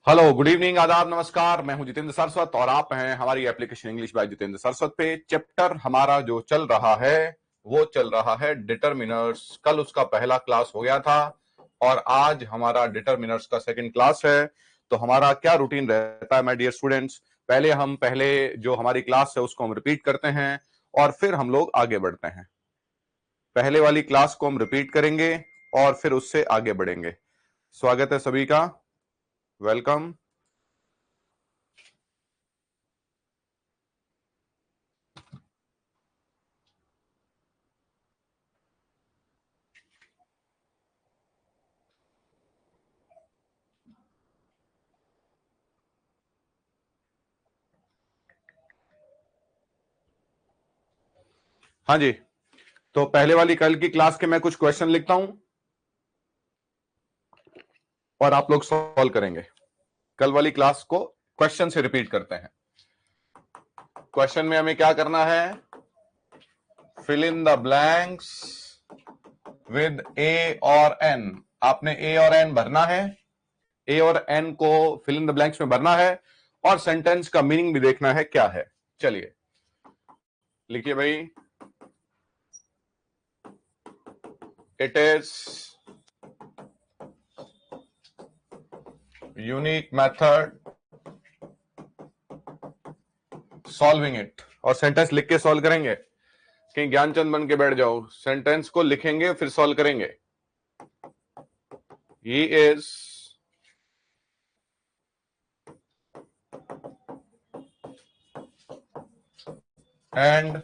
Hello, good evening, आदाब, नमस्कार। मैं हूं जितेंद्र सरस्वत और आप हैं हमारी application English by Jitendra Saraswat पे। चैप्टर हमारा जो चल रहा है वो चल रहा है डिटरमिनर्स। कल उसका पहला क्लास हो गया था और आज हमारा डिटरमिनर्स का सेकंड क्लास है। तो हमारा क्या रूटीन रहता है माय डियर स्टूडेंट्स, पहले जो हमारी क्लास है उसको हम रिपीट करते हैं और फिर हम लोग आगे बढ़ते हैं। पहले वाली क्लास को हम रिपीट करेंगे और फिर उससे आगे बढ़ेंगे। स्वागत है सभी का, वेलकम। हाँ जी, तो पहले वाली कल की क्लास के मैं कुछ क्वेश्चन लिखता हूं और आप लोग सॉल्व करेंगे। कल वाली क्लास को क्वेश्चन से रिपीट करते हैं। क्वेश्चन में हमें क्या करना है? Fill in the blanks with a और एन। आपने ए और एन भरना है, ए और एन को फिल इन द ब्लैंक्स में भरना है और सेंटेंस का मीनिंग भी देखना है क्या है। चलिए लिखिए भाई। It is unique method solving it, और सेंटेंस लिख के सॉल्व करेंगे। कहीं ज्ञानचंद बन के बैठ जाओ, सेंटेंस को लिखेंगे फिर सॉल्व करेंगे। ही इज एंड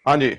हाँ जी,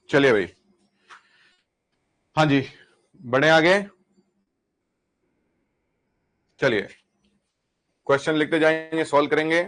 चलिए भाई। हाँ जी, बढ़े आगे। चलिए क्वेश्चन लिखते जाएंगे, सॉल्व करेंगे।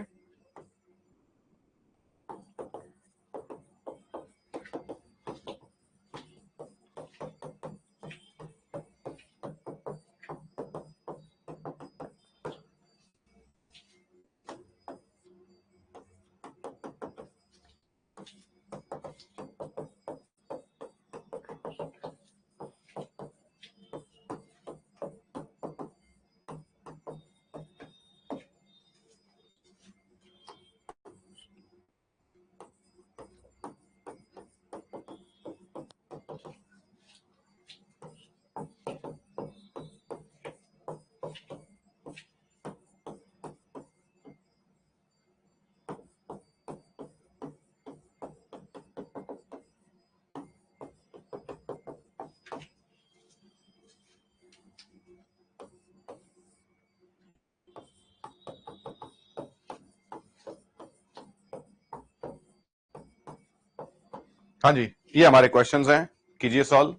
हाँ जी, ये हमारे क्वेश्चंस हैं, कीजिए सॉल्व।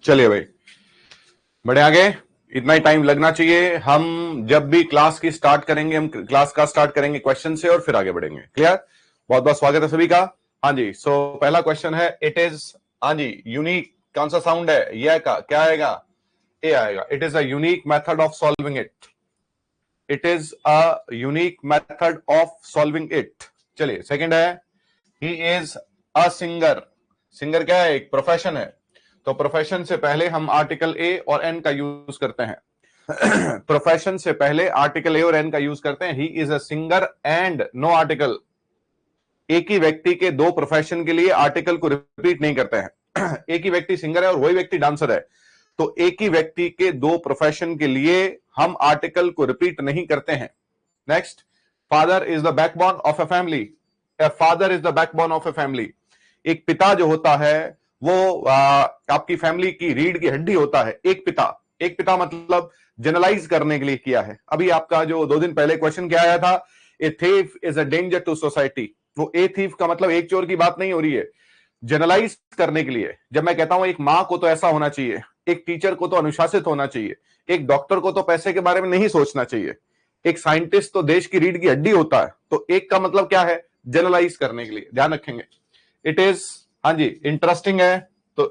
चलिए भाई, बढ़े आगे, इतना ही टाइम लगना चाहिए। हम जब भी क्लास की स्टार्ट करेंगे, हम क्लास का स्टार्ट करेंगे क्वेश्चन से और फिर आगे बढ़ेंगे। क्लियर? बहुत बहुत स्वागत है सभी का। हाँ जी, सो पहला क्वेश्चन है, इट इज, हाँ जी, यूनिक कौन सा साउंड है? ये का क्या आएगा? ए आएगा। It is a unique method of solving it. It is a unique method of solving it. चलिए, सेकंड है, ही इज अ सिंगर। सिंगर क्या है? एक प्रोफेशन है। तो प्रोफेशन से पहले हम आर्टिकल ए और एन का यूज करते हैं। प्रोफेशन से पहले आर्टिकल ए और एन का यूज करते हैं। He is a singer and no article. एक ही व्यक्ति के दो प्रोफेशन के लिए आर्टिकल को रिपीट नहीं करते हैं। एक ही व्यक्ति सिंगर है और वही व्यक्ति डांसर है, तो एक ही व्यक्ति के दो प्रोफेशन के लिए हम आर्टिकल को रिपीट नहीं करते हैं। Next, father is the backbone of a family. Father is the backbone of a family. एक पिता जो होता है वो आपकी फैमिली की रीढ़ की हड्डी होता है। एक पिता मतलब जनरलाइज करने के लिए किया है। अभी आपका जो 2 दिन पहले क्वेश्चन क्या आया था, a thief is a danger to society. वो ए थीफ का मतलब एक चोर की बात नहीं हो रही है, जनरलाइज करने के लिए। जब मैं कहता हूं एक मां को तो ऐसा होना चाहिए, एक टीचर को तो अनुशासित होना चाहिए, एक डॉक्टर को तो पैसे के बारे में नहीं सोचना चाहिए, एक साइंटिस्ट तो देश की रीढ़ की हड्डी होता है, तो एक का मतलब क्या है? जनरलाइज करने के लिए, ध्यान रखेंगे। इट इज, हाँ जी, इंटरेस्टिंग है तो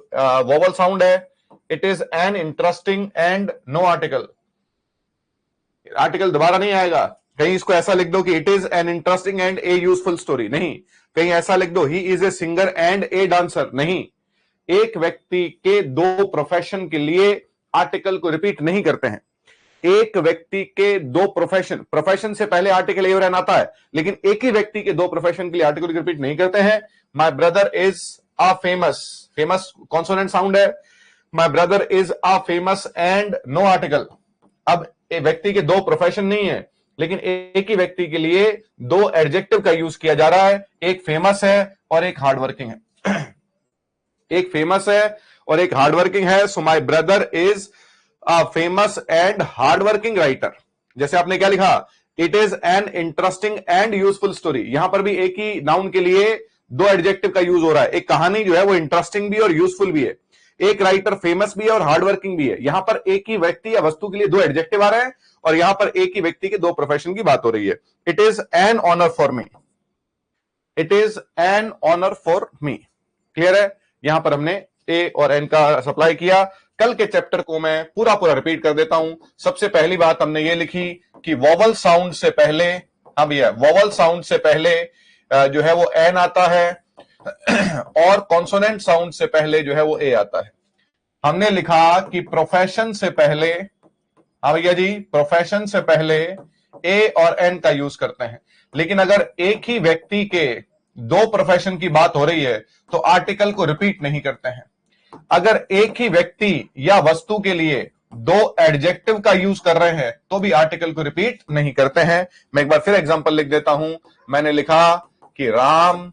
वोवल साउंड है। It is an interesting and no article. Article दोबारा नहीं आएगा। कहीं इसको ऐसा लिख दो कि it is an interesting and a useful story, नहीं। कहीं ऐसा लिख दो he is a singer and a dancer, नहीं। एक व्यक्ति के दो प्रोफेशन के लिए आर्टिकल को रिपीट नहीं करते हैं। एक व्यक्ति के दो प्रोफेशन से पहले आर्टिकल ए और एन आता है, लेकिन एक ही व्यक्ति के दो प्रोफेशन के लिए आर्टिकल रिपीट नहीं करते हैं। My brother is a famous consonant sound है। My brother is a famous and no article. अब एक व्यक्ति के दो प्रोफेशन नहीं है, लेकिन एक ही व्यक्ति के लिए दो एडजेक्टिव का यूज किया जा रहा है। एक फेमस है और एक हार्डवर्किंग है। एक फेमस है और एक हार्डवर्किंग है। So my brother is a famous and hardworking writer. जैसे आपने क्या लिखा, it is an interesting and useful story. यहां पर भी एक ही नाउन के लिए दो एडजेक्टिव का यूज हो रहा है। एक कहानी जो है वो इंटरेस्टिंग भी और यूजफुल भी है। एक राइटर फेमस भी है और हार्डवर्किंग भी है। यहां पर एक ही व्यक्ति या वस्तु के लिए दो एडजेक्टिव आ रहे हैं और यहां पर एक ही व्यक्ति के दो प्रोफेशन की बात हो रही है। It is an honour for me. It is an honour for me. Clear है? यहां पर हमने ए और एन का सप्लाई किया। कल के चैप्टर को मैं पूरा रिपीट कर देता हूं। सबसे पहली बात हमने ये लिखी कि वोवल साउंड से पहले, हाँ भैया, वोवल साउंड से पहले जो है वो एन आता है और कॉन्सोनेंट साउंड से पहले जो है वो ए आता है। हमने लिखा कि प्रोफेशन से पहले, हाँ भैया जी, प्रोफेशन से पहले ए और एन का यूज करते हैं। लेकिन अगर एक ही व्यक्ति के दो प्रोफेशन की बात हो रही है तो आर्टिकल को रिपीट नहीं करते हैं। अगर एक ही व्यक्ति या वस्तु के लिए दो एडजेक्टिव का यूज कर रहे हैं तो भी आर्टिकल को रिपीट नहीं करते हैं। मैं एक बार फिर एग्जांपल लिख देता हूं। मैंने लिखा कि Ram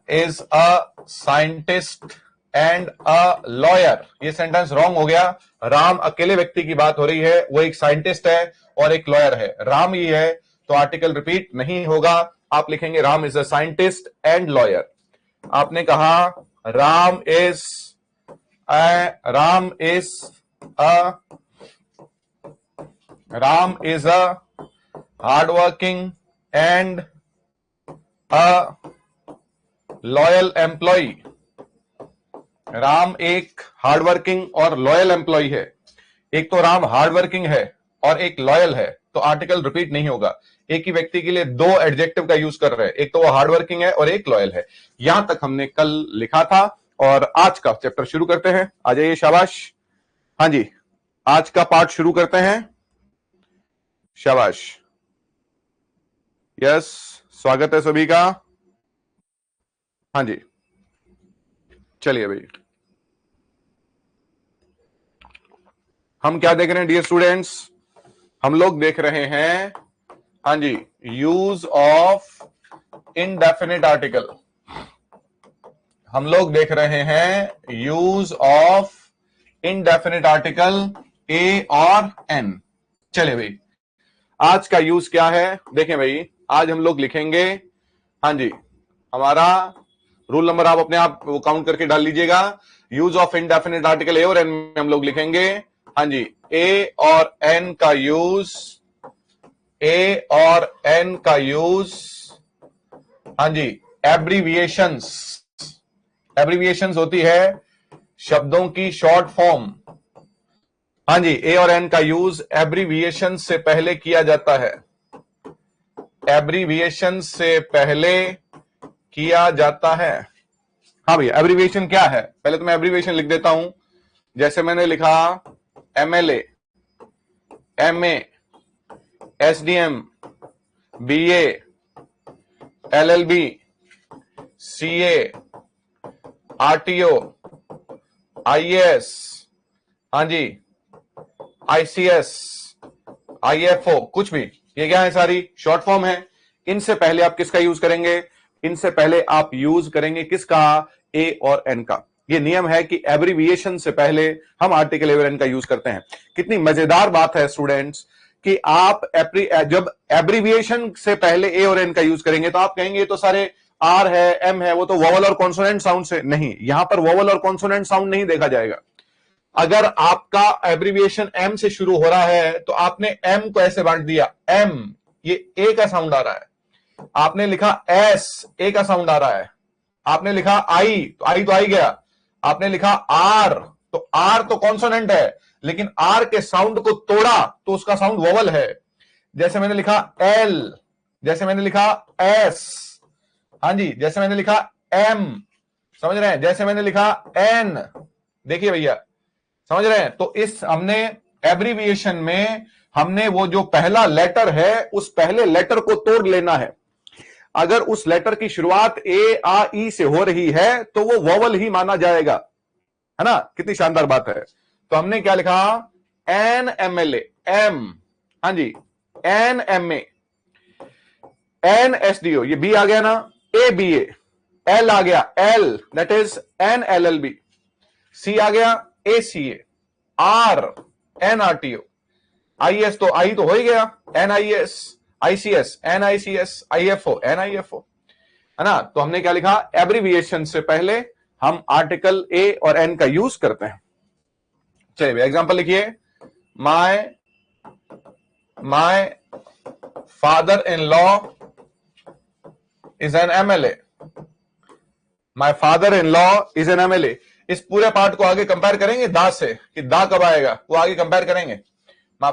is a scientist and a lawyer. ये सेंटेंस रॉन्ग हो गया। राम अकेले व्यक्ति की बात हो रही है, वो एक साइंटिस्ट है और एक लॉयर है। राम ही है तो आर्टिकल रिपीट नहीं होगा। आप लिखेंगे Ram is a scientist and lawyer. आपने कहा Ram is a hardworking and a loyal employee. Ram एक हार्डवर्किंग और लॉयल एम्प्लॉय है। एक तो राम हार्डवर्किंग है और एक लॉयल है, तो आर्टिकल रिपीट नहीं होगा। एक ही व्यक्ति के लिए दो एडजेक्टिव का यूज कर रहे हैं, एक तो वो हार्डवर्किंग है और एक लॉयल है। यहां तक हमने कल लिखा था और आज का चैप्टर शुरू करते हैं। आ जाइए, शाबाश। हाँ जी, आज का पार्ट शुरू करते हैं। शाबाश, यस, स्वागत है सभी का। हाँ जी, चलिए भाई, हम क्या देख रहे हैं डियर स्टूडेंट्स? हम लोग देख रहे हैं, हाँ जी, यूज ऑफ इनडेफिनिट आर्टिकल। हम लोग देख रहे हैं use of indefinite article a और एन। चलिए भाई, आज का यूज क्या है? देखें भाई, आज हम लोग लिखेंगे, हाँ जी, हमारा रूल नंबर आप अपने आप वो काउंट करके डाल लीजिएगा। Use of indefinite article a और एन में हम लोग लिखेंगे, हाँ जी, ए और एन का यूज, ए और एन का यूज, हाँ जी, एब्रीविएशंस, एब्रीविएशंस होती है शब्दों की शॉर्ट फॉर्म। हाँ जी, ए और एन का यूज एब्रीविएशन से पहले किया जाता है, एब्रीविएशन से पहले किया जाता है। हाँ भैया, एब्रीविएशन क्या है, पहले तो मैं एब्रीविएशन लिख देता हूं। जैसे मैंने लिखा MLA, MA, SDM, BA, LLB, CA, RTO, IAS, हाँ जी, आईसीएस, आईएफओ, कुछ भी, ये क्या है, सारी शॉर्ट फॉर्म है। इनसे पहले आप किसका यूज करेंगे, इनसे पहले आप यूज करेंगे किसका, ए और एन का। ये नियम है कि एब्रीविएशन से पहले हम आर्टिकल ए और एन का यूज करते हैं। कितनी मजेदार बात है स्टूडेंट्स कि आप जब एब्रीविएशन से पहले ए और एन का यूज करेंगे तो आप कहेंगे तो सारे आर है, एम है, वो तो वोवल और कॉन्सोनेंट साउंड से, नहीं, यहां पर वोवल और कॉन्सोनेंट साउंड नहीं देखा जाएगा। अगर आपका एब्रीविएशन एम से शुरू हो रहा है तो आपने एम को ऐसे बांट दिया, एम, ये ए का साउंड आ रहा है। आपने लिखा एस, ए का साउंड आ रहा है। आपने लिखा आई, तो आई तो आई गया। आपने लिखा आर, तो आर तो कॉन्सोनेंट है, लेकिन आर के साउंड को तोड़ा तो उसका साउंड वोवल है। जैसे मैंने लिखा एल, जैसे मैंने लिखा एस, हाँ जी, जैसे मैंने लिखा एम, समझ रहे हैं, जैसे मैंने लिखा एन, देखिए भैया, समझ रहे हैं। तो इस हमने एब्रीविएशन में हमने वो जो पहला लेटर है उस पहले लेटर को तोड़ लेना है। अगर उस लेटर की शुरुआत ए आ ई से हो रही है तो वो वोवल ही माना जाएगा, है ना। कितनी शानदार बात है। तो हमने क्या लिखा, एन एमएलए, एम, हाँ जी, एन एमए, एन एसडीओ, ये बी आ गया ना, ए बीए, एल आ गया, L that is an LLB, C आ गया, a CA, R an RTO, IAS तो आई तो हो ही गया, an IAS, ICS an ICS, IFO an IFO, है ना। तो हमने क्या लिखा, एब्रीविएशन से पहले हम आर्टिकल ए और एन का यूज करते हैं। चलिए एग्जांपल लिखिए, my father in law is an MLA, my father in law is an MLA. इस पूरे पार्ट को आगे कंपेयर करेंगे दा से, कि दा कब आएगा, वो आगे कंपेयर करेंगे। My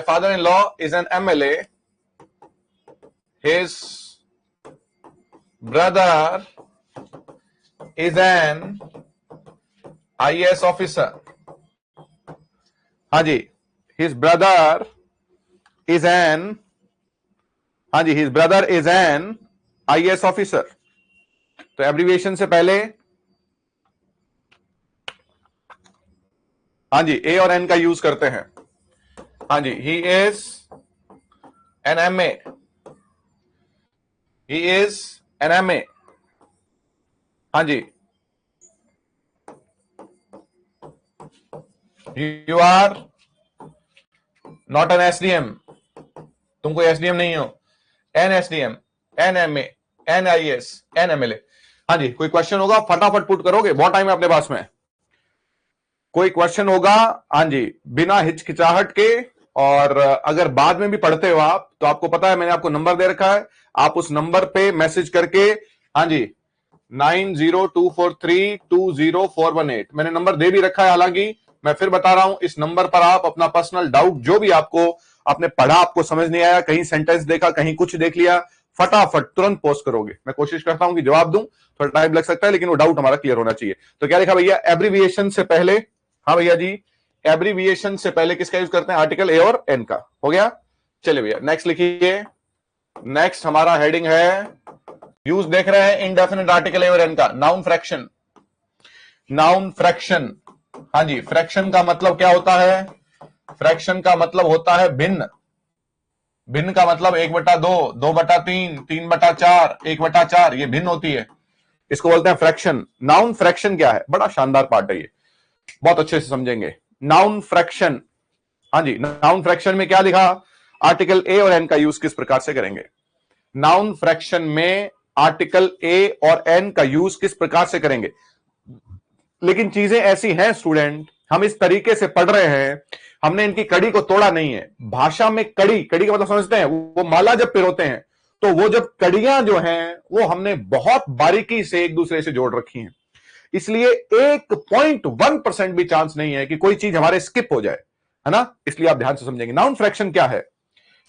father in law is an MLA, his brother is an IAS officer, हाँ जी, हिज ब्रदर इज एन, हाँ जी, his brother is an IAS officer. तो एब्रीविएशन से पहले हाँ जी ए और एन का यूज करते हैं। हाँ जी, he is an MA, he is an MA, हाँ जी, you are not an SDM, तुम कोई एसडीएम नहीं हो, an SDM, an MA, an IAS, an MLA. हाँ जी, कोई क्वेश्चन होगा फटाफट पुट करोगे, बहुत टाइम है अपने पास में। कोई क्वेश्चन होगा, हाँ जी, बिना हिचकिचाहट के। और अगर बाद में भी पढ़ते हो आप तो आपको पता है मैंने आपको नंबर दे रखा है, आप उस नंबर पे मैसेज करके, हाँ जी, 9024320418 मैंने नंबर दे भी रखा है। हालांकि मैं फिर बता रहा हूं, इस नंबर पर आप अपना पर्सनल डाउट जो भी आपको आपने पढ़ा, आपको समझ नहीं आया, कहीं सेंटेंस देखा, कहीं कुछ देख लिया, फटाफट तुरंत पोस्ट करोगे। मैं कोशिश करता हूं कि जवाब दूं, थोड़ा टाइम लग सकता है लेकिन वो डाउट हमारा क्लियर होना चाहिए। तो क्या लिखा भैया, एब्रीविएशन से पहले, हाँ भैया जी, एब्रीविएशन से पहले किसका यूज करते हैं, आर्टिकल ए और एन का। हो गया। चलिए भैया नेक्स्ट लिखिए। नेक्स्ट हमारा हेडिंग है, यूज देख रहे हैं इंडेफिनिट आर्टिकल ए और एन का, नाउन फ्रैक्शन। नाउन फ्रैक्शन, हाँ जी, फ्रैक्शन का मतलब क्या होता है, फ्रैक्शन का मतलब होता है भिन्न। भिन्न का मतलब 1/2, 2/3, 3/4, 1/4, ये भिन्न होती है, इसको बोलते हैं फ्रैक्शन। नाउन फ्रैक्शन क्या है, बड़ा शानदार पार्ट है ये, बहुत अच्छे से समझेंगे। नाउन फ्रैक्शन, हाँ जी, नाउन फ्रैक्शन में क्या लिखा, आर्टिकल ए और एन का यूज किस प्रकार से करेंगे। नाउन फ्रैक्शन में आर्टिकल ए और एन का यूज किस प्रकार से करेंगे। लेकिन चीजें ऐसी हैं स्टूडेंट, हम इस तरीके से पढ़ रहे हैं, हमने इनकी कड़ी को तोड़ा नहीं है। भाषा में कड़ी, कड़ी का मतलब समझते हैं, वो माला जब पिरोते हैं तो वो जब कड़ियां जो हैं वो हमने बहुत बारीकी से एक दूसरे से जोड़ रखी हैं, इसलिए 1.1% भी चांस नहीं है कि कोई चीज हमारे स्किप हो जाए, है ना। इसलिए आप ध्यान से समझेंगे। नाउन फ्रैक्शन क्या है।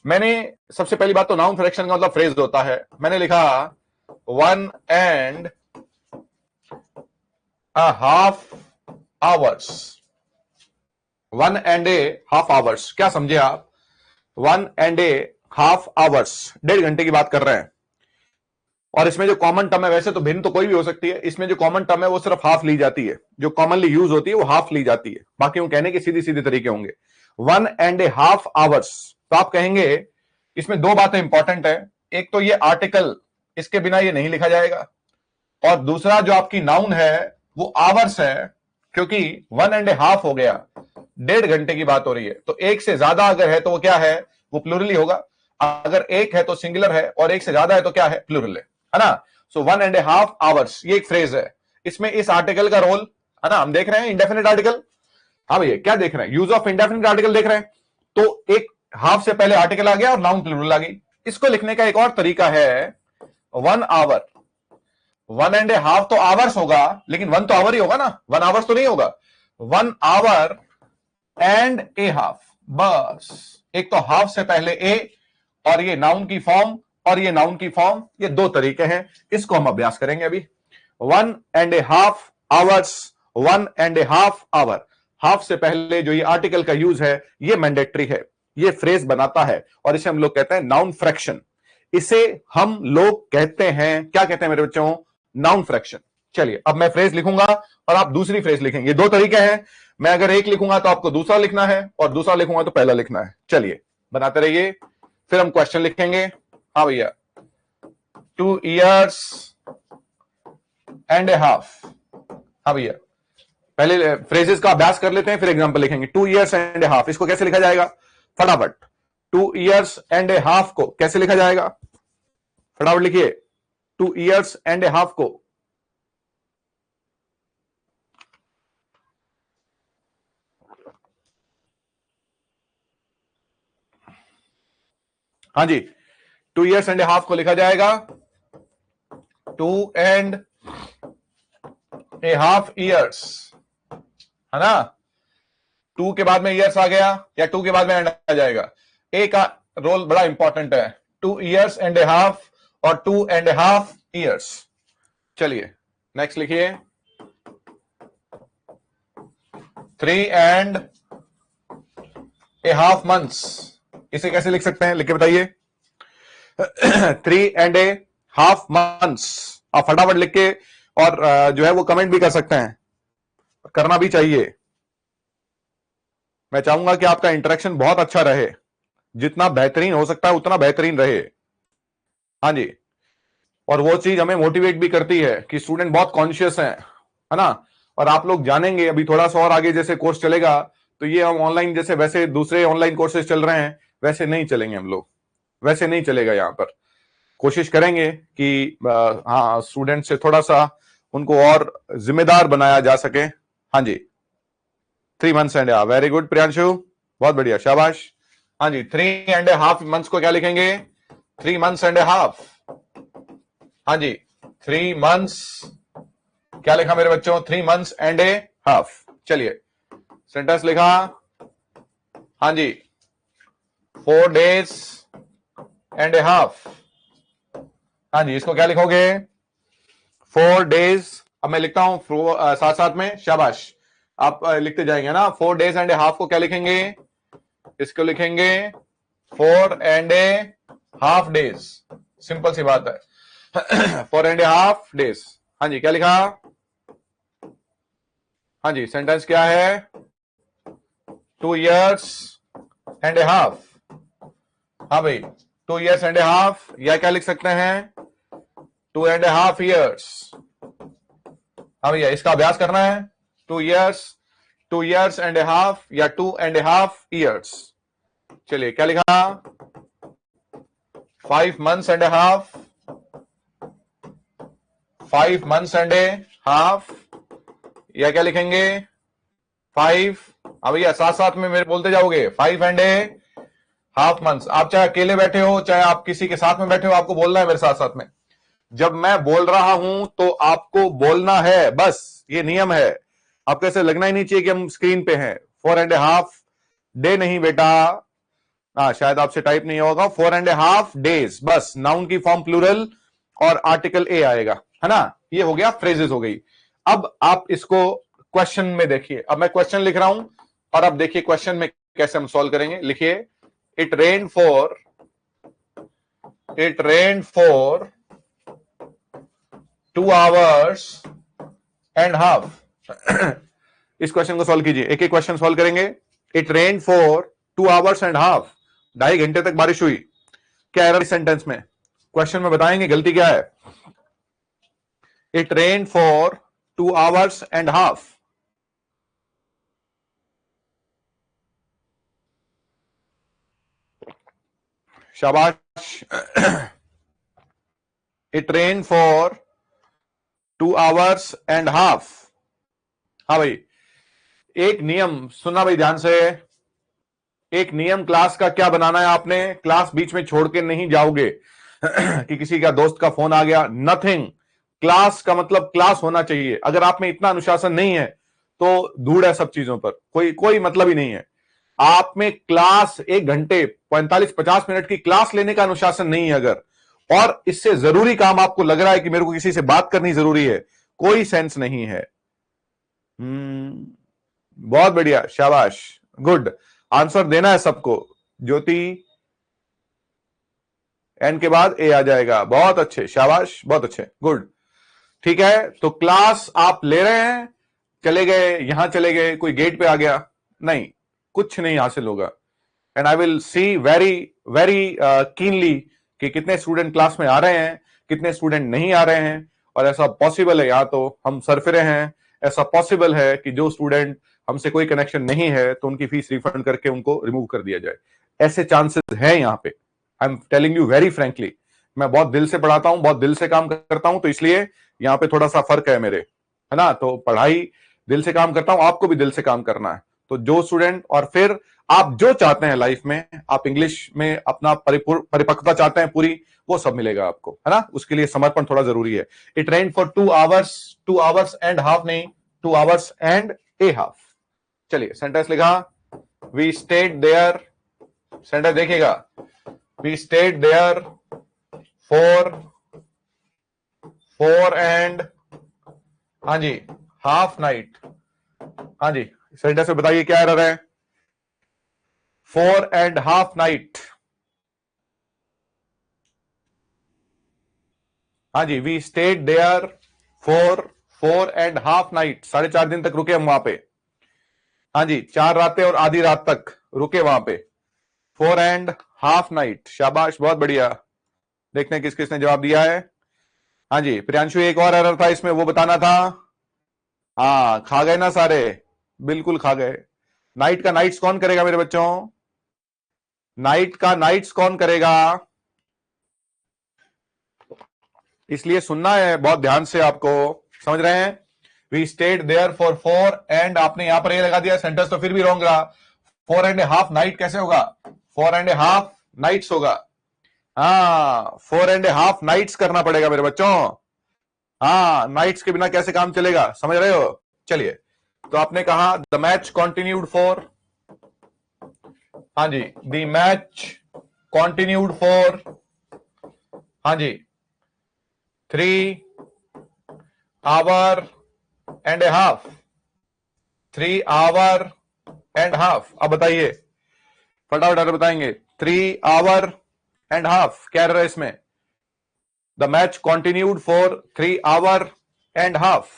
मैंने सबसे पहली बात तो नाउन फ्रैक्शन का मतलब फ्रेज होता है। मैंने लिखा 1 and a half hours, 1 and a half hours, क्या समझे आप। 1 and a half hours, 1.5 घंटे की बात कर रहे हैं। और इसमें जो कॉमन टर्म है, वैसे तो भिन्न तो कोई भी हो सकती है, इसमें जो कॉमन टर्म है वो सिर्फ हाफ ली जाती है, जो कॉमनली यूज होती है वो हाफ ली जाती है, बाकी वो कहने के सीधी सीधे तरीके होंगे। 1 and a half hours, तो आप कहेंगे इसमें दो बातें इंपॉर्टेंट है। एक तो ये आर्टिकल, इसके बिना ये नहीं लिखा जाएगा, और दूसरा जो आपकी नाउन है वो आवर्स है, क्योंकि 1 and a half हो गया, 1.5 घंटे की बात हो रही है, तो एक से ज्यादा अगर है तो वो क्या है, वो प्लूरल ही होगा। अगर एक है तो सिंगुलर है, और एक से ज्यादा है तो क्या है, प्लूरल है ना। सो 1 and a half hours ये एक फ्रेज है। इसमें इस आर्टिकल का रोल है ना, हम देख रहे हैं इंडेफिनिट आर्टिकल। हाँ भैया, क्या देख रहे हैं, यूज ऑफ इंडेफिनिट आर्टिकल देख रहे हैं। तो एक हाफ से पहले आर्टिकल आ गया और नाउन प्लूरल आ गई। इसको लिखने का एक और तरीका है 1 hour। 1 and a half तो आवर्स होगा, लेकिन 1 तो आवर ही होगा ना, 1 आवर्स तो नहीं होगा। 1 hour and a half, बस एक तो हाफ से पहले ए, और ये नाउन की फॉर्म और ये नाउन की फॉर्म, ये दो तरीके हैं, इसको हम अभ्यास करेंगे अभी। 1 and a half hours, 1 and a half hour, half से पहले जो ये आर्टिकल का यूज है ये मैंडेटरी है, ये फ्रेज बनाता है, और इसे हम लोग कहते हैं नाउन फ्रैक्शन। इसे हम लोग कहते हैं, क्या कहते हैं मेरे बच्चों, नाउन फ्रैक्शन। चलिए अब मैं फ्रेज लिखूंगा और आप दूसरी फ्रेज लिखेंगे। दो तरीके हैं, मैं अगर एक लिखूंगा तो आपको दूसरा लिखना है, और दूसरा लिखूंगा तो पहला लिखना है। चलिए बनाते रहिए, फिर हम क्वेश्चन लिखेंगे। हाँ भैया, 2 years and a half। हाँ भैया, पहले फ्रेजेस का अभ्यास कर लेते हैं, फिर एग्जांपल लिखेंगे। 2 years and a half, इसको कैसे लिखा जाएगा, फटाफट। 2 years and a half को कैसे लिखा जाएगा, फटाफट लिखिए। 2 years and a half को, हाँ जी, 2 years and a half को लिखा जाएगा 2 and a half years, है ना। 2 के बाद में ईयर्स आ गया, या 2 के बाद में एंड आ जाएगा। ए का रोल बड़ा इंपॉर्टेंट है, 2 years and a half और 2 and a half years। चलिए नेक्स्ट लिखिए, 3 and a half months, इसे कैसे लिख सकते हैं, लिख के बताइए। 3 and a half months, आप फटाफट लिख के, और जो है वो कमेंट भी कर सकते हैं, करना भी चाहिए। मैं चाहूंगा कि आपका इंटरेक्शन बहुत अच्छा रहे, जितना बेहतरीन हो सकता है उतना बेहतरीन रहे। हाँ जी, और वो चीज हमें मोटिवेट भी करती है कि स्टूडेंट बहुत कॉन्शियस हैं, है ना। और आप लोग जानेंगे अभी थोड़ा सा और आगे जैसे कोर्स चलेगा, तो ये हम ऑनलाइन, जैसे वैसे दूसरे ऑनलाइन कोर्सेज चल रहे हैं वैसे नहीं चलेंगे हम लोग, वैसे नहीं चलेगा। यहां पर कोशिश करेंगे कि हाँ, स्टूडेंट से थोड़ा सा उनको और जिम्मेदार बनाया जा सके। हाँ जी, 3 months and a half, very good Priyanshu, बहुत बढ़िया, शाबाश। हाँ जी, 3 and a half months को क्या लिखेंगे, 3 months and a half। हाँ जी, 3 months, क्या लिखा मेरे बच्चों, 3 months and a half। चलिए सेंटेंस लिखा, हाँ जी, 4 days and a half। हाँ जी, इसको क्या लिखोगे, 4 days। अब मैं लिखता हूं साथ साथ में, शाबाश, आप लिखते जाएंगे ना। 4 days and a half को क्या लिखेंगे, इसको लिखेंगे 4 and a half days, simple सी बात है। 4 and a half days। हाँ जी, क्या लिखा, हाँ जी, सेंटेंस क्या है, 2 years and a half। हाँ भाई, 2 years and a half, या क्या लिख सकते हैं, 2 and a half years। हाँ भैया, इसका अभ्यास करना है। 2 years and a half या 2 and a half years। चलिए क्या लिखा, 5 months and a half, 5 months and a half, या क्या लिखेंगे 5, अब भैया साथ साथ में मेरे बोलते जाओगे 5 एंड ए हाफ मंथ्स। आप चाहे अकेले बैठे हो चाहे आप किसी के साथ में बैठे हो, आपको बोलना है मेरे साथ साथ में। जब मैं बोल रहा हूं तो आपको बोलना है, बस ये नियम है। आपको ऐसे लगना ही नहीं चाहिए कि हम स्क्रीन पे हैं। 4 एंड ए हाफ डे नहीं बेटा, शायद आपसे टाइप नहीं होगा। 4 एंड ए हाफ डेज, बस नाउन की फॉर्म प्लूरल और आर्टिकल ए आएगा, है ना। ये हो गया, फ्रेजेस हो गई। अब आप इसको क्वेश्चन में देखिए। अब मैं क्वेश्चन लिख रहा हूं और अब देखिए क्वेश्चन में कैसे हम सॉल्व करेंगे। लिखिए, it rain for 2 hours and half. इस क्वेश्चन को सॉल्व कीजिए, एक एक क्वेश्चन सॉल्व करेंगे। It rain for 2 hours and half, 2.5 घंटे तक बारिश हुई। क्या एरर इस सेंटेंस में? क्वेश्चन में बताएंगे गलती क्या है। It rain for 2 hours and half, शाबाश। It rain for 2 hours and half. हाँ भाई, एक नियम सुनना भाई ध्यान से। एक नियम क्लास का क्या बनाना है आपने, क्लास बीच में छोड़ के नहीं जाओगे कि किसी का दोस्त का फोन आ गया, नथिंग। क्लास का मतलब क्लास होना चाहिए। अगर आप में इतना अनुशासन नहीं है तो धूड़ है सब चीजों पर, कोई मतलब ही नहीं है। आप में क्लास 1 घंटे 45-50 मिनट की क्लास लेने का अनुशासन नहीं है अगर, और इससे जरूरी काम आपको लग रहा है कि मेरे को किसी से बात करनी जरूरी है, कोई सेंस नहीं है। बहुत बढ़िया, शाबाश, गुड। आंसर देना है सबको। ज्योति, एन के बाद ए आ जाएगा। बहुत अच्छे, शाबाश, बहुत अच्छे, गुड। ठीक है, तो क्लास आप ले रहे हैं, चले गए यहां, चले गए, कोई गेट पे आ गया, नहीं, कुछ नहीं हासिल होगा। And I will see very very keenly कि कितने स्टूडेंट क्लास में आ रहे हैं, कितने स्टूडेंट नहीं आ रहे हैं। और ऐसा पॉसिबल है, या तो हम सरफिरे हैं, ऐसा पॉसिबल है कि जो स्टूडेंट हमसे कोई कनेक्शन नहीं है तो उनकी फीस रिफंड करके उनको रिमूव कर दिया जाए। ऐसे चांसेस हैं यहां पे। I am telling you very frankly, मैं बहुत दिल से पढ़ाता हूं, बहुत दिल से काम करता हूं, तो इसलिए यहां पे थोड़ा सा फर्क है मेरे, है ना। तो पढ़ाई दिल से काम करता हूं, आपको भी दिल से काम करना है। तो जो स्टूडेंट, और फिर आप जो चाहते हैं लाइफ में, आप इंग्लिश में अपना परिपक्वता चाहते हैं पूरी, वो सब मिलेगा आपको, है ना। उसके लिए समर्पण थोड़ा जरूरी है। It rain for 2 hours and half नहीं, 2 hours एंड ए हाफ। चलिए सेंटेंस लिखा, वी स्टेड देयर, सेंटेंस देखिएगा, we stayed there for 4 and, हाँ जी, हाफ नाइट। हाँ जी, सेंटेंस में बताइए क्या एरर है। 4 एंड हाफ नाइट, हाँ जी, we stayed there for 4 and half night, 4.5 दिन तक रुके हम वहां पे। हाँ जी, 4 रातें और आधी रात तक रुके वहां पे। 4 एंड हाफ नाइट, शाबाश, बहुत बढ़िया। देखते हैं किस किसने जवाब दिया है। हाँ जी, प्रियांशु, एक और एरर था इसमें, वो बताना था। हाँ, खा गए ना सारे, बिल्कुल खा गए। नाइट का नाइट्स कौन करेगा मेरे बच्चों? नाइट का नाइट्स कौन करेगा? इसलिए सुनना है बहुत ध्यान से, आपको समझ रहे हैं। We stayed there for 4 and, आपने यहां पर ये लगा दिया, सेंटेंस तो फिर भी रॉन्ग रहा। 4 एंड हाफ नाइट कैसे होगा? 4 एंड हाफ नाइट्स होगा। हाँ, 4 एंड हाफ नाइट्स करना पड़ेगा मेरे बच्चों। हाँ, नाइट्स के बिना कैसे काम चलेगा, समझ रहे हो। चलिए, तो आपने कहा द मैच कॉन्टिन्यूड फॉर, हाँ जी, द मैच कॉन्टिन्यूड फॉर, हाँ जी, 3 hour and a half, 3 hour and half. अब बताइए, फटाफट बताएंगे। 3 hour एंड हाफ, क्या रहा है इसमें? The match continued for 3 hour and half.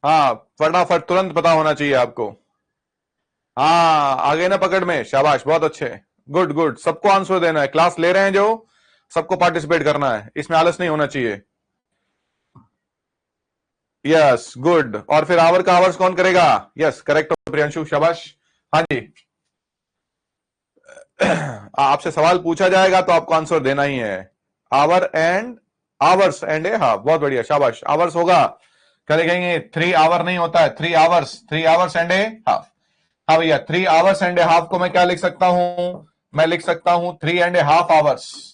हाँ, फटाफट तुरंत पता होना चाहिए आपको। हाँ, आगे ना पकड़ में, शाबाश, बहुत अच्छे, गुड गुड। सबको आंसर देना है, क्लास ले रहे हैं जो, सबको पार्टिसिपेट करना है, इसमें आलस नहीं होना चाहिए। Yes, good. और फिर आवर का आवर्स कौन करेगा? यस, करेक्ट प्रियांशु, शाबाश। हाँ जी, आपसे सवाल पूछा जाएगा तो आपको आंसर देना ही है। Our and hours and a half, बहुत बढ़िया, शाबाश। आवर्स होगा, क्या लिखेंगे? 3 आवर नहीं होता है, 3 आवर्स एंड ए हाफ। हाँ भैया, 3 आवर्स एंड ए हाफ को मैं क्या लिख सकता हूं? मैं लिख सकता हूं 3 एंड ए हाफ आवर्स।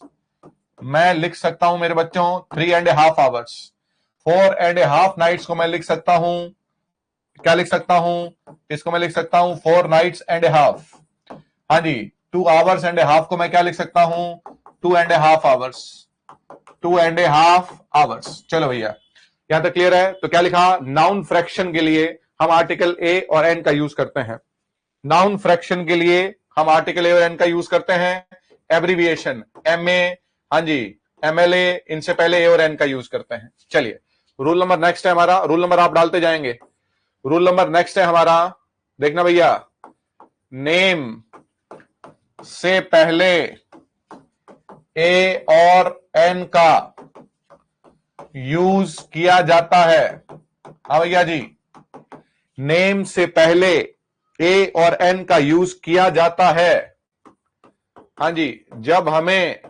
मैं लिख सकता हूं मेरे बच्चों 3 and a half hours. 4 and a half nights को मैं लिख सकता हूं, क्या लिख सकता हूं? इसको मैं लिख सकता हूं 4 नाइट्स एंड ए हाफ। हाँ जी, 2 आवर्स एंड ए हाफ को मैं क्या लिख सकता हूं? 2 and a half hours. 2 and a half hours. चलो भैया, यहां तक क्लियर है? तो क्या लिखा? नाउन फ्रैक्शन के लिए हम आर्टिकल ए और एन का यूज करते हैं। नाउन फ्रैक्शन के लिए हम आर्टिकल ए और एन का यूज करते हैं। एब्रीविएशन एमए, हाँ जी, एमएलए, इनसे पहले ए और एन का यूज करते हैं। चलिए, रूल नंबर नेक्स्ट है हमारा। रूल नंबर आप डालते जाएंगे। रूल नंबर नेक्स्ट है हमारा, देखना भैया, नेम से पहले ए और एन का यूज किया जाता है। हाँ भैया जी, नेम से पहले ए और एन का यूज किया जाता है। हाँ जी, जब हमें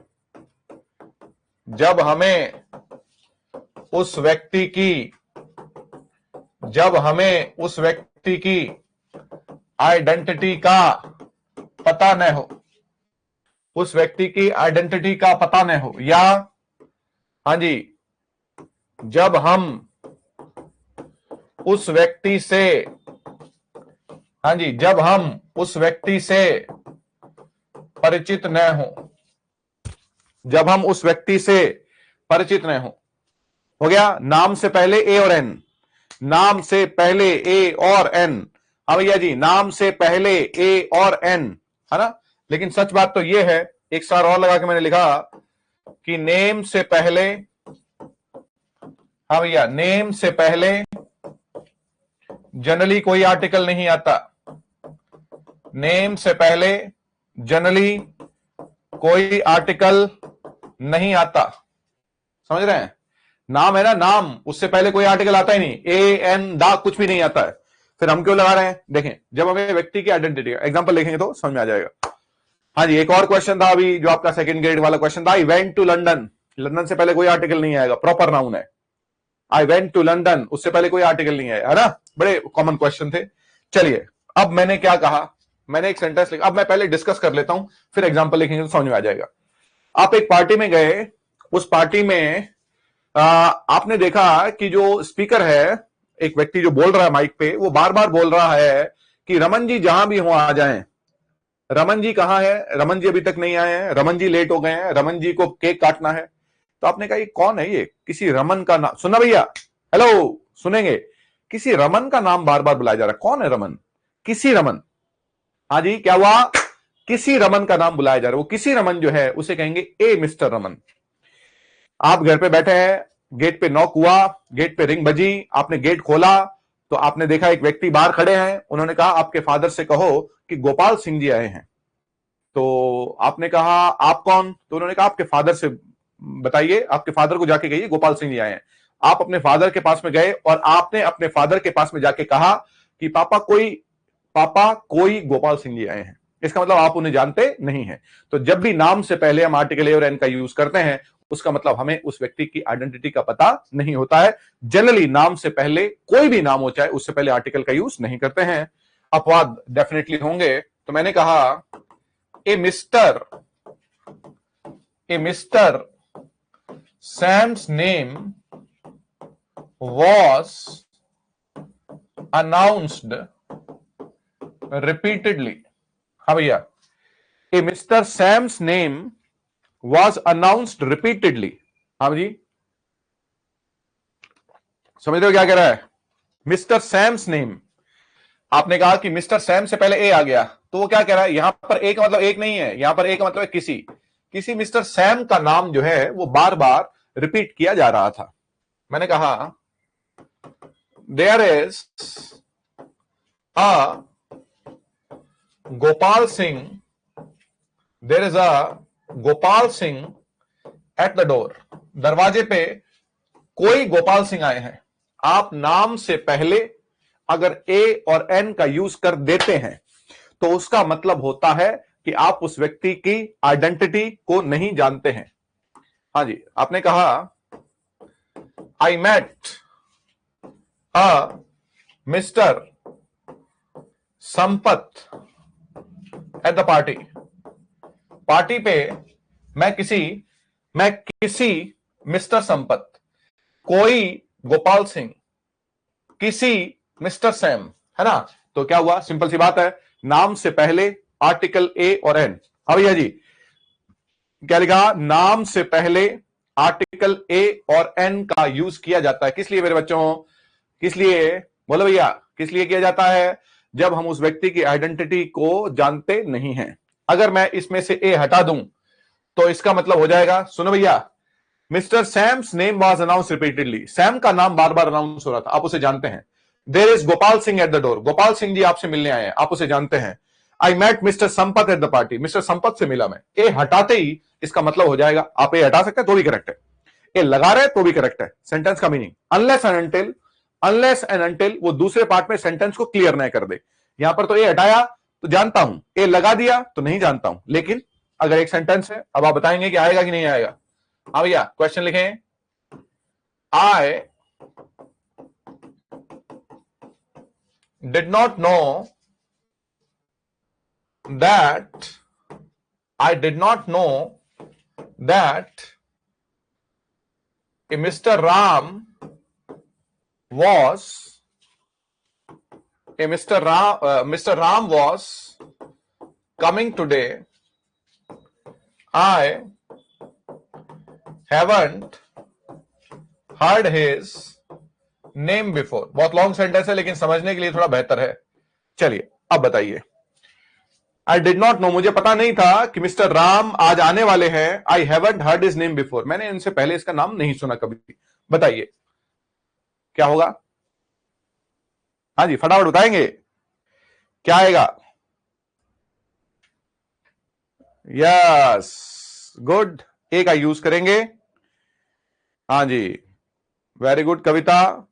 उस व्यक्ति की आइडेंटिटी का पता न हो, उस व्यक्ति की आइडेंटिटी का पता न हो, या हाँ जी, जब हम उस व्यक्ति से, हाँ जी, जब हम उस व्यक्ति से परिचित न हो, जब हम उस व्यक्ति से परिचित न हो गया। नाम से पहले ए और एन, नाम से पहले ए और एन। हाँ भैया जी, नाम से पहले ए और एन, है ना। लेकिन सच बात तो ये है, एक स्टार और लगा के मैंने लिखा कि नेम से पहले, हाँ भैया, नेम से पहले जनरली कोई आर्टिकल नहीं आता। नेम से पहले जनरली कोई आर्टिकल नहीं आता। समझ रहे हैं? नाम है ना, नाम, उससे पहले कोई आर्टिकल आता ही नहीं। ए एन दा कुछ भी नहीं आता है। फिर हम क्यों लगा रहे हैं? देखें, जब हमें व्यक्ति की आइडेंटिटी, एग्जांपल लिखेंगे तो समझ में आ जाएगा। हाँ जी, एक और क्वेश्चन था अभी जो आपका सेकंड ग्रेड वाला क्वेश्चन था। I went to London, London से पहले कोई आर्टिकल नहीं आएगा, प्रॉपर नाउन है। आई वेंट टू लंदन, उससे पहले कोई आर्टिकल नहीं आया, है ना। बड़े कॉमन क्वेश्चन थे। चलिए, अब मैंने क्या कहा, मैंने एक सेंटेंस लिखा। अब मैं पहले डिस्कस कर लेता हूं, फिर एग्जांपल लिखेंगे तो समझ में आ जाएगा। आप एक पार्टी में गए, उस पार्टी में आपने देखा कि जो स्पीकर है, एक व्यक्ति जो बोल रहा है माइक पे, वो बार बार बोल रहा है कि रमन जी जहां भी हो आ जाएं। रमन जी कहां है? रमन जी अभी तक नहीं आए हैं, रमन जी लेट हो गए हैं, रमन जी को केक काटना है। तो आपने कहा ये कौन है? ये किसी रमन का नाम, सुनना भैया, हेलो, सुनेंगे, किसी रमन का नाम बार बार बुलाया जा रहा है। कौन है रमन? किसी रमन। हाँ जी, क्या हुआ? किसी रमन का नाम बुलाया जा रहा है। वो किसी रमन जो है उसे कहेंगे ए मिस्टर रमन। आप घर पे बैठे हैं, गेट पे नॉक हुआ, गेट पे रिंग बजी, आपने गेट खोला तो आपने देखा एक व्यक्ति बाहर खड़े हैं। उन्होंने कहा आपके फादर से कहो कि गोपाल सिंह जी आए हैं। तो आपने कहा आप कौन? तो उन्होंने कहा आपके फादर से बताइए, आपके फादर को जाके कहिए गोपाल सिंह जी आए हैं। आप अपने फादर के पास में गए और आपने अपने फादर के पास में जाके कहा कि पापा कोई गोपाल सिंह जी आए हैं। इसका मतलब आप उन्हें जानते नहीं हैं। तो जब भी नाम से पहले हम आर्टिकल ए और एन का यूज करते हैं, उसका मतलब हमें उस व्यक्ति की आइडेंटिटी का पता नहीं होता है। जनरली नाम से पहले कोई भी नाम हो, चाहे उससे पहले आर्टिकल का यूज नहीं करते हैं। अपवाद डेफिनेटली होंगे। तो मैंने कहा a mister Sam's name was announced repeatedly. हाँ भैया, a mister Sam's name was announced repeatedly. हाँ जी, समझ रहे हो क्या कह रहा है? मिस्टर सैम्स नेम, आपने कहा कि मिस्टर सैम से पहले ए आ गया, तो वो क्या कह रहा है? यहां पर ए का मतलब एक नहीं है, यहां पर ए का मतलब है किसी मिस्टर सैम का नाम जो है वो बार बार रिपीट किया जा रहा था। मैंने कहा there is a Gopal Singh, there is a Gopal Singh at the door. दरवाजे पे कोई गोपाल सिंह आए हैं। आप नाम से पहले अगर ए और एन का यूज कर देते हैं तो उसका मतलब होता है कि आप उस व्यक्ति की आइडेंटिटी को नहीं जानते हैं। हाँ जी, आपने कहा I met a mister Sampat at the party. Party पे मैं किसी मिस्टर संपत, कोई गोपाल सिंह, किसी मिस्टर सैम, है ना। तो क्या हुआ, सिंपल सी बात है, नाम से पहले आर्टिकल ए और एन। अब भैया जी क्या लिखा, नाम से पहले आर्टिकल ए और एन का यूज किया जाता है। किस लिए मेरे बच्चों, किस लिए, बोलो भैया, किस लिए किया जाता है? जब हम उस व्यक्ति की आइडेंटिटी को जानते नहीं हैं। अगर मैं इसमें से ए हटा दूं तो इसका मतलब हो जाएगा, सुनो भैया, mister Sam's name was announce repeatedly. Sam का नाम बार बार अनाउंस हो रहा था, आप उसे जानते हैं। There is Gopal Singh at the door, Gopal Singh ji आपसे मिलने आए हैं, आप उसे जानते हैं। I met mister Sampat at the party, mister Sampat से मिला मैं। ए हटाते ही इसका मतलब हो जाएगा, आप ए हटा सकते हैं तो भी करेक्ट है, ए लगा रहे तो भी करेक्ट है। सेंटेंस का मीनिंग अनलेस एंड अनटिल वो दूसरे पार्ट में सेंटेंस को क्लियर नहीं कर दे। यहां पर तो ए हटाया तो जानता हूं, ए लगा दिया तो नहीं जानता हूं। लेकिन अगर एक सेंटेंस है, अब आप बताएंगे कि आएगा कि नहीं आएगा। हाँ भैया, क्वेश्चन लिखें, I did not know that a Mr. Ram was Mr. Ram was coming today. I haven't heard his name before. बहुत लॉन्ग सेंटेंस है लेकिन समझने के लिए थोड़ा बेहतर है। चलिए अब बताइए, आई डिड नॉट नो, मुझे पता नहीं था कि मिस्टर राम आज आने वाले हैं। I haven't heard his name before, मैंने इनसे पहले इसका नाम नहीं सुना कभी। बताइए क्या होगा। हाँ जी, फटाफट बताएंगे क्या आएगा। यस, गुड, ए का यूज करेंगे। हाँ जी, वेरी गुड कविता,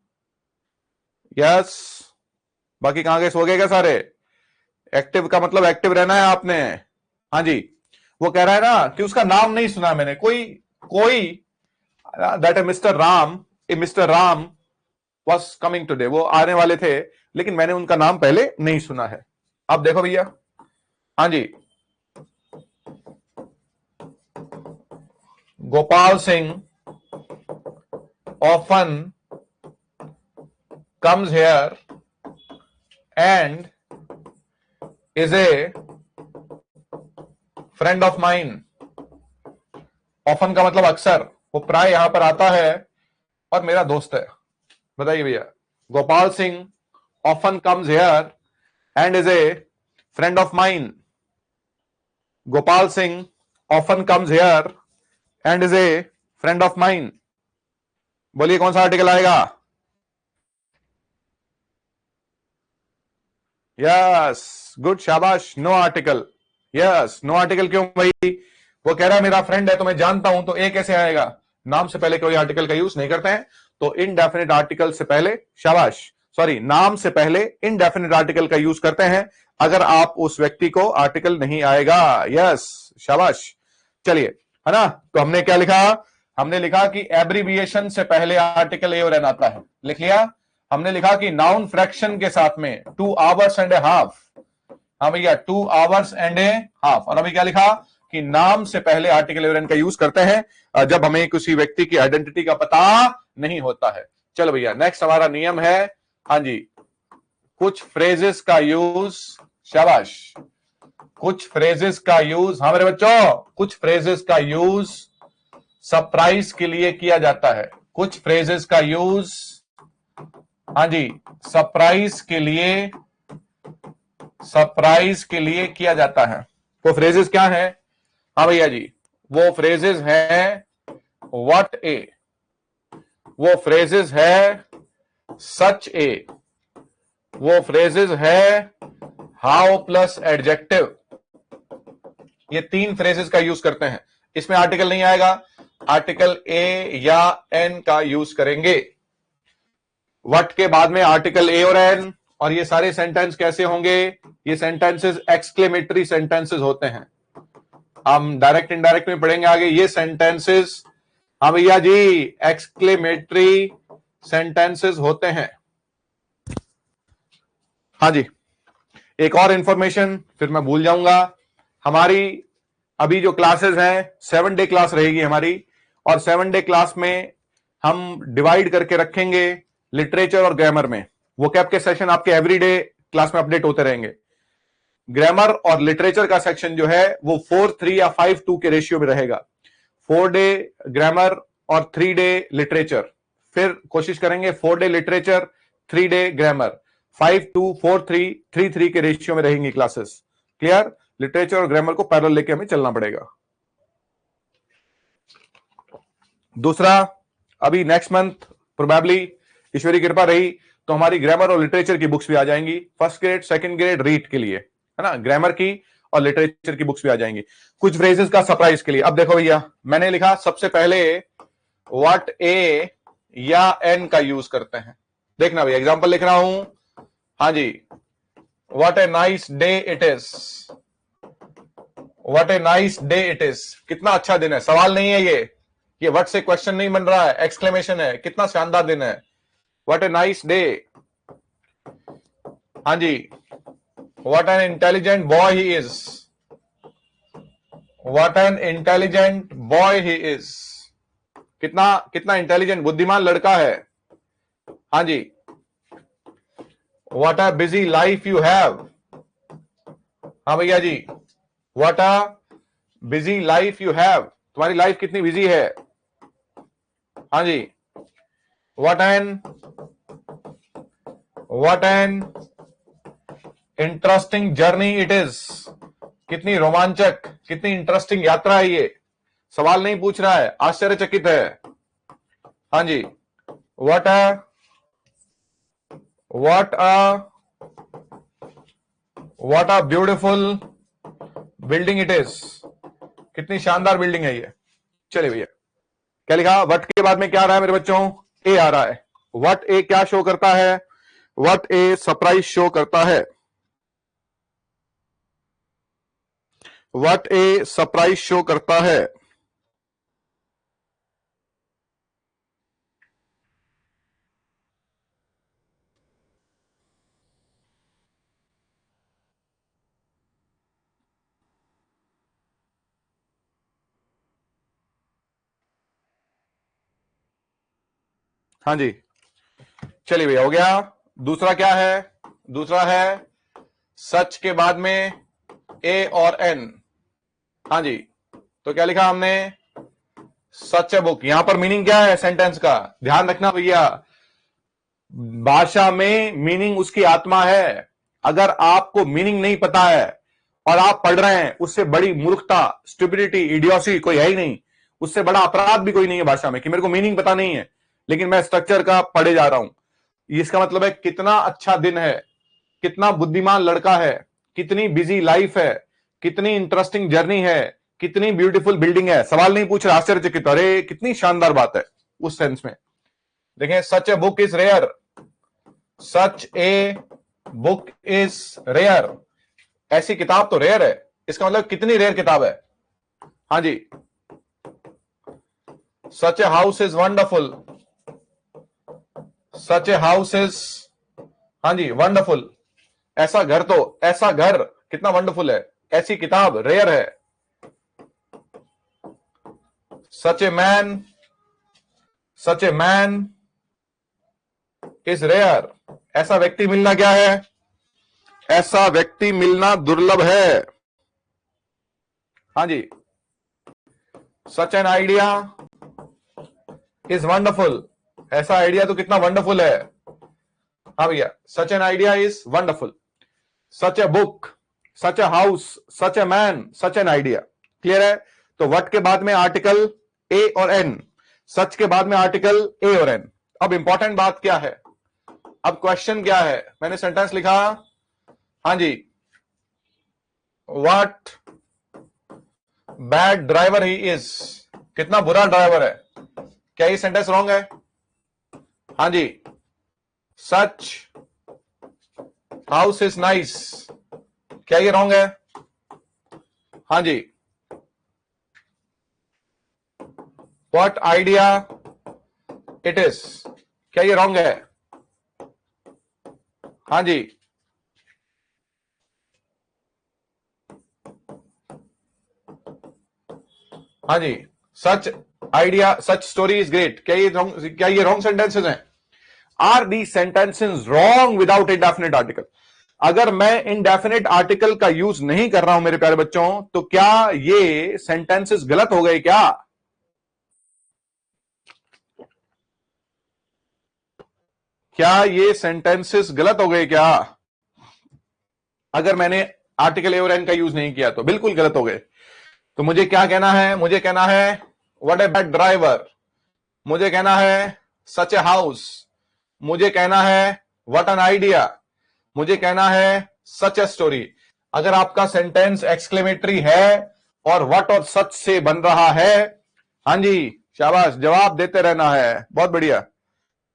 यस। बाकी कहां गए, सो गए क्या सारे? एक्टिव का मतलब एक्टिव रहना है आपने। हाँ जी, वो कह रहा है ना कि उसका नाम नहीं सुना मैंने, कोई that A mister Ram was coming today, वो आने वाले थे लेकिन मैंने उनका नाम पहले नहीं सुना है। अब देखो भैया, हाँ जी, Gopal Singh often comes here and is a friend of mine. often का मतलब अक्सर, वो प्राय यहां पर आता है और मेरा दोस्त है। बताइए भैया, Gopal Singh often comes here and is a friend of mine. Gopal Singh often comes here and is a friend of mine. बोलिए कौन सा आर्टिकल आएगा? यस, गुड, शाबाश, no article. Yes, no article क्यों भाई? वो कह रहा है मेरा फ्रेंड है तो मैं जानता हूं, तो ए कैसे आएगा? नाम से पहले कोई आर्टिकल का यूज नहीं करते हैं, तो इनडेफिनिट आर्टिकल से पहले, शाबाश, सॉरी, नाम से पहले इनडेफिनिट आर्टिकल का यूज करते हैं अगर आप उस व्यक्ति को आर्टिकल नहीं आएगा। यस, शाबाश। चलिए, है ना, तो हमने क्या लिखा? हमने लिखा कि एब्रीविएशन से पहले आर्टिकल ए और एन आता है, लिख लिया। हमने लिखा कि नाउन फ्रैक्शन के साथ में 2 hours and a half, हाँ भैया 2 hours and a half। और अभी क्या लिखा कि नाम से पहले आर्टिकल ए और एन का यूज करते हैं जब हमें किसी व्यक्ति की आइडेंटिटी का पता नहीं होता है। चलो भैया, नेक्स्ट हमारा नियम है, हाँ जी, कुछ फ्रेजेस का यूज, शाबाश, कुछ फ्रेजेस का यूज, हाँ मेरे बच्चों, कुछ फ्रेजेस का यूज सरप्राइज के लिए किया जाता है। कुछ फ्रेजेस का यूज, हाँ जी, सरप्राइज के लिए किया जाता है। वो फ्रेजेस क्या है? हाँ भैया जी, वो फ्रेजेस है व्हाट ए, वो फ्रेजेस है सच ए, वो फ्रेजेस है हाउ प्लस एडजेक्टिव। ये 3 फ्रेजेस का यूज करते हैं। इसमें आर्टिकल नहीं आएगा, आर्टिकल ए या एन का यूज करेंगे। व्हाट के बाद में आर्टिकल ए और एन। और ये सारे सेंटेंस कैसे होंगे? ये सेंटेंसेस एक्सक्लेमेटरी सेंटेंसेस होते हैं। हम डायरेक्ट इनडायरेक्ट में पढ़ेंगे आगे। ये सेंटेंसेस हाँ भैया जी, एक्सक्लेमेटरी सेंटेंसेस होते हैं। हाँ जी, एक और इंफॉर्मेशन फिर मैं भूल जाऊंगा। हमारी अभी जो क्लासेस हैं 7 डे क्लास रहेगी हमारी, और 7 डे क्लास में हम डिवाइड करके रखेंगे लिटरेचर और ग्रामर में। वो कैप के सेशन आपके एवरीडे क्लास में अपडेट होते रहेंगे। ग्रामर और लिटरेचर का सेक्शन जो है वो 4:3 या 5:2 के रेशियो में रहेगा। 4 डे ग्रामर और 3 डे लिटरेचर। फिर कोशिश करेंगे 4 डे लिटरेचर, 3 डे ग्रामर, 5:2, 4:3, 3:3 के रेशियो में रहेंगी क्लासेस। क्लियर? लिटरेचर और ग्रामर को पैरेलल लेके हमें चलना पड़ेगा। दूसरा, अभी नेक्स्ट मंथ प्रोबेबली ईश्वरी कृपा रही तो हमारी ग्रामर और लिटरेचर की बुक्स भी आ जाएंगी। First grade, second grade read के लिए, है ना, ग्रामर की और लिटरेचर की बुक्स भी आ जाएंगी। कुछ फ्रेजेस का सरप्राइज के लिए। अब देखो भैया, मैंने लिखा सबसे पहले व्हाट ए या एन का यूज करते हैं। देखना भैया, एग्जांपल लिख रहा हूं। हाँ जी, what a nice day it is. What a nice day it is, कितना अच्छा दिन है। सवाल नहीं है ये व्हाट से क्वेश्चन नहीं बन रहा है, एक्सक्लेमेशन है। कितना शानदार दिन है, व्हाट ए नाइस डे। हाँ जी, what an intelligent boy he is. What an intelligent boy he is, कितना कितना इंटेलिजेंट, बुद्धिमान लड़का है। हाँ जी, what a busy life you have. हाँ भैया जी, what a busy life you have, तुम्हारी लाइफ कितनी बिजी है। हाँ जी, what an interesting journey it is, कितनी रोमांचक, कितनी इंटरेस्टिंग यात्रा है ये। सवाल नहीं पूछ रहा है, आश्चर्यचकित है। हाँ जी, what a beautiful building it is, कितनी शानदार बिल्डिंग है ये। चलिए भैया, क्या लिखा? व्हाट के बाद में क्या आ रहा है मेरे बच्चों? ए आ रहा है। व्हाट ए क्या शो करता है? व्हाट ए सरप्राइज शो करता है। व्हाट ए सरप्राइज शो करता है। हाँ जी, चलिए भैया, हो गया। दूसरा क्या है? दूसरा है सच के बाद में ए और एन। हाँ जी, तो क्या लिखा हमने? सच ए बुक। यहां पर मीनिंग क्या है सेंटेंस का? ध्यान रखना भैया, भाषा में मीनिंग उसकी आत्मा है। अगर आपको मीनिंग नहीं पता है और आप पढ़ रहे हैं, उससे बड़ी मूर्खता, स्टुपिडिटी, इडियोसी कोई है ही नहीं। उससे बड़ा अपराध भी कोई नहीं है भाषा में कि मेरे को मीनिंग पता नहीं है लेकिन मैं स्ट्रक्चर का पढ़े जा रहा हूं। इसका मतलब है कितना अच्छा दिन है, कितना बुद्धिमान लड़का है, कितनी बिजी लाइफ है, कितनी इंटरेस्टिंग जर्नी है, कितनी ब्यूटीफुल बिल्डिंग है। सवाल नहीं पूछ रहा, आश्चर्यचकित, अरे कितनी शानदार बात है उस सेंस में। देखें, such a book is rare. Such a book is rare, ऐसी किताब तो रेयर है। इसका मतलब कितनी रेयर किताब है। हाँ जी, such a house is wonderful. Such a house is, हाँ जी, वंडरफुल। ऐसा घर, तो ऐसा घर कितना वंडरफुल है। ऐसी किताब रेयर है। Such a man, such a man is rare, ऐसा व्यक्ति मिलना क्या है? ऐसा व्यक्ति मिलना दुर्लभ है। हाँ जी, such an idea is wonderful, ऐसा आइडिया तो कितना वंडरफुल है। हाँ भैया, such an idea is wonderful. Such a book, such a house, such a man, such an idea. Clear है? तो व्हाट के बाद में आर्टिकल ए और एन, सच के बाद में आर्टिकल ए और एन। अब इंपॉर्टेंट बात क्या है? अब क्वेश्चन क्या है? मैंने सेंटेंस लिखा, हाँ जी, what bad driver he is, कितना बुरा ड्राइवर है। क्या ये सेंटेंस रॉन्ग है? हाँ जी, सच हाउस इज नाइस, क्या ये रॉन्ग है? हाँ जी, व्हाट आइडिया इट इज। क्या ये रॉन्ग है? हाँ जी, हाँ जी। Such idea, such story is great. क्या ये रॉन्ग सेंटेंसेस हैं? Are the sentences wrong without indefinite article? अगर मैं इंडेफिनिट आर्टिकल का यूज नहीं कर रहा हूं मेरे प्यारे बच्चों, तो क्या ये सेंटेंसेस गलत हो गए क्या? क्या ये सेंटेंसेस गलत हो गए क्या अगर मैंने आर्टिकल ए और एन का यूज नहीं किया? तो बिल्कुल गलत हो गए। तो मुझे क्या कहना है? मुझे कहना है व्हाट ए बैड ड्राइवर, मुझे कहना है सच ए हाउस, मुझे कहना है व्हाट एन आइडिया, मुझे कहना है सच ए स्टोरी। अगर आपका सेंटेंस एक्सक्लेमेटरी है और व्हाट और सच से बन रहा है, हाँ जी, शाबाश, जवाब देते रहना है, बहुत बढ़िया।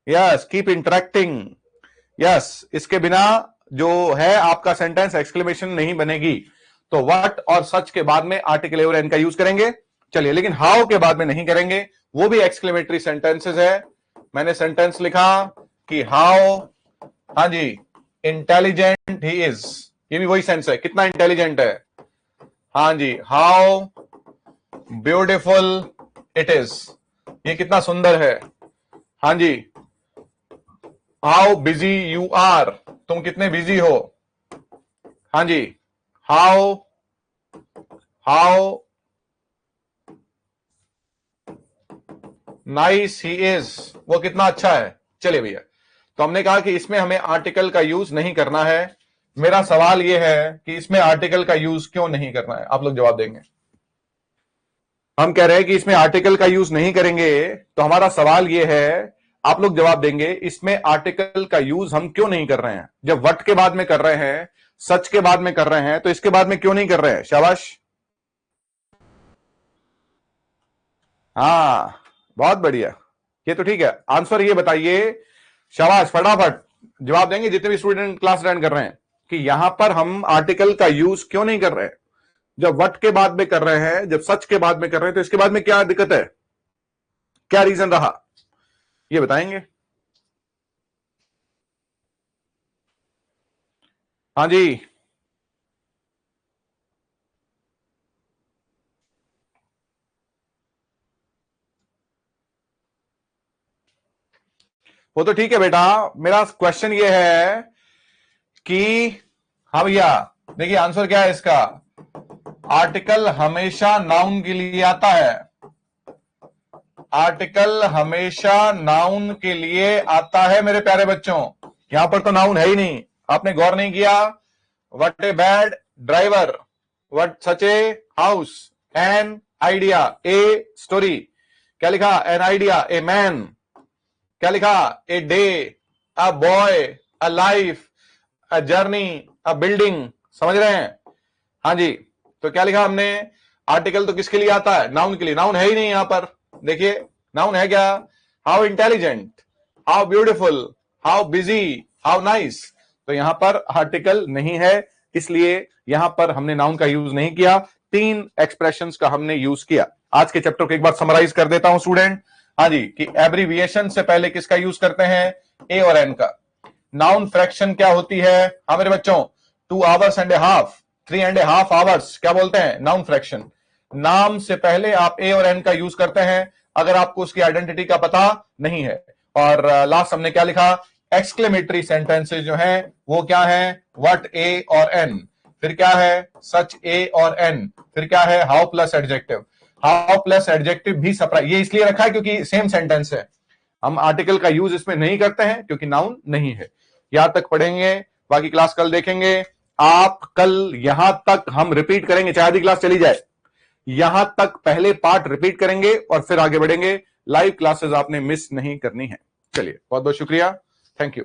Yes, keep interacting. यस, इसके बिना जो है आपका सेंटेंस एक्सक्लेमेशन नहीं बनेगी। तो व्हाट और सच के बाद में आर्टिकल ए और एन का यूज करेंगे, चलिए, लेकिन हाउ के बाद में नहीं करेंगे, वो भी एक्सक्लेमेटरी सेंटेंसेस है। मैंने सेंटेंस लिखा कि हाउ, हाँ जी, इंटेलिजेंट ही इज, ये भी वही सेंस है, कितना इंटेलिजेंट है। हाँ जी, हाउ ब्यूटिफुल इट इज, ये कितना सुंदर है। हाँ जी, हाउ बिजी यू आर, तुम कितने बिजी हो। हाँ जी, हाउ नाइस ही इज, वो कितना अच्छा है। चलिए भैया, तो हमने कहा कि इसमें हमें आर्टिकल का यूज नहीं करना है। मेरा सवाल यह है कि इसमें आर्टिकल का यूज क्यों नहीं करना है? आप लोग जवाब देंगे। हम कह रहे हैं कि इसमें आर्टिकल का यूज नहीं करेंगे, तो हमारा सवाल यह है, आप लोग जवाब देंगे, इसमें आर्टिकल का यूज हम क्यों नहीं कर रहे हैं? जब व्हाट के बाद में कर रहे हैं, सच के बाद में कर रहे हैं, तो इसके बाद में क्यों नहीं कर रहे हैं? शाबाश, हाँ, बहुत बढ़िया, ये तो ठीक है। आंसर ये बताइए, शाबाश, फटाफट जवाब देंगे जितने भी स्टूडेंट क्लास अटेंड कर रहे हैं, कि यहां पर हम आर्टिकल का यूज क्यों नहीं कर रहे हैं? जब व्हाट के बाद में कर रहे हैं, जब सच के बाद में कर रहे हैं, तो इसके बाद में क्या दिक्कत है? क्या रीजन रहा, ये बताएंगे। हाँ जी, वो तो ठीक है बेटा, मेरा क्वेश्चन ये है कि, हाँ भैया, देखिए आंसर क्या है इसका। आर्टिकल हमेशा नाउन के लिए आता है, आर्टिकल हमेशा नाउन के लिए आता है मेरे प्यारे बच्चों। यहां पर तो नाउन है ही नहीं, आपने गौर नहीं किया। What a bad driver, what such a house, an idea, a story, क्या लिखा? एन आइडिया, ए मैन, क्या लिखा? A day, a boy, a life, a journey, a building. समझ रहे हैं? हाँ जी, तो क्या लिखा हमने? आर्टिकल तो किसके लिए आता है? नाउन के लिए। नाउन है ही नहीं यहां पर, देखिए नाउन है क्या? How intelligent, how beautiful, how busy, how nice. तो यहां पर आर्टिकल नहीं है, इसलिए यहां पर हमने नाउन का यूज नहीं किया। तीन एक्सप्रेशंस का हमने यूज किया। आज के चैप्टर को एक बार समराइज कर देता हूं स्टूडेंट। हाँ जी, कि एब्रीविएशन से पहले किसका यूज करते हैं? ए और एन का। नाउन फ्रैक्शन क्या होती है? हाँ मेरे बच्चों, 2 hours and a half, 3.5 hours, क्या बोलते हैं? Noun fraction. नाम से पहले आप ए और एन का यूज करते हैं अगर आपको उसकी आइडेंटिटी का पता नहीं है। और लास्ट हमने क्या लिखा? एक्सक्लेमेटरी सेंटेंसेस जो हैं वो क्या है? व्हाट, ए और एन, फिर क्या है? सच, ए और एन, फिर क्या है? How plus adjective. How plus adjective भी सरप्राइज, ये इसलिए रखा है क्योंकि सेम सेंटेंस है। हम आर्टिकल का यूज इसमें नहीं करते हैं क्योंकि नाउन नहीं है। यहां तक पढ़ेंगे, बाकी क्लास कल देखेंगे। आप कल यहां तक हम रिपीट करेंगे, चाहे आधी क्लास चली जाए, यहां तक पहले पार्ट रिपीट करेंगे और फिर आगे बढ़ेंगे। लाइव क्लासेस आपने मिस नहीं करनी है। चलिए, बहुत बहुत शुक्रिया, थैंक यू।